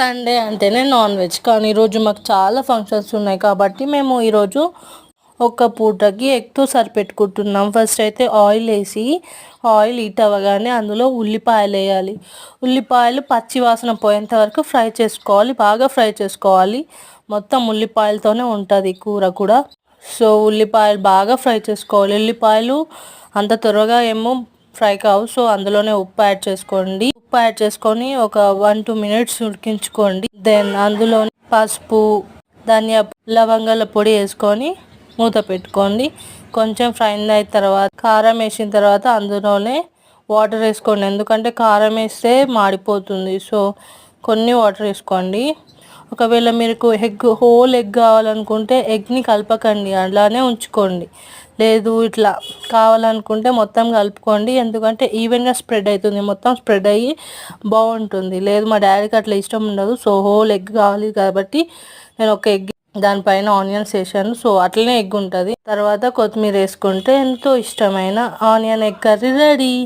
Sunday అంటేనే non veg, కానీ ఈరోజు మాకు చాలా ఫంక్షన్స్ ఉన్నాయి కాబట్టి మేము ఈరోజు ఒక పూటకి ఎగ్తో సరిపెట్టుకుంటున్నాం. ఫస్ట్ అయితే ఆయిల్ వేసి ఆయిల్ హీట్ అవ్వగానే అందులో ఉల్లిపాయలు వేయాలి. ఉల్లిపాయలు పచ్చి వాసన పోయేంత వరకు ఫ్రై చేసుకోవాలి, బాగా ఫ్రై చేసుకోవాలి. మొత్తం ఉల్లిపాయలతోనే ఉంటుంది కూర కూడా. సో ఉల్లిపాయలు బాగా ఫ్రై చేసుకోవాలి. ఉల్లిపాయలు అంత త్వరగా ఏమో ఫ్రై కావు, సో అందులోనే ఉప్పు యాడ్ చేసుకోండి. ఉప్పు యాడ్ చేసుకొని ఒక 1-2 మినిట్స్ ఉడికించుకోండి. దెన్ అందులో పసుపు, ధనియా, లవంగాల పొడి వేసుకొని మూత పెట్టుకోండి. కొంచెం ఫ్రై అయిన తర్వాత కారం వేసిన తర్వాత అందులోనే వాటర్ వేసుకోండి, ఎందుకంటే కారం వేస్తే మాడిపోతుంది. సో కొన్ని వాటర్ వేసుకోండి. ఒకవేళ మీకు హోల్ ఎగ్ కావాలనుకుంటే ఎగ్ని కలపకండి, అలానే ఉంచుకోండి. లేదు ఇట్లా కావాలనుకుంటే మొత్తం కలుపుకోండి, ఎందుకంటే ఈవెన్గా స్ప్రెడ్ అవుతుంది, మొత్తం స్ప్రెడ్ అయ్యి బాగుంటుంది. లేదు మా డాడీకి అట్లా ఇష్టం ఉండదు, సో హోల్ ఎగ్ కావాలి కాబట్టి నేను ఒక ఎగ్ దానిపైన ఆనియన్స్ వేసాను. సో అట్లనే ఎగ్ ఉంటుంది. తర్వాత కొత్తిమీర వేసుకుంటే ఎంతో ఇష్టమైన ఆనియన్ ఎగ్ కర్రీ రెడీ.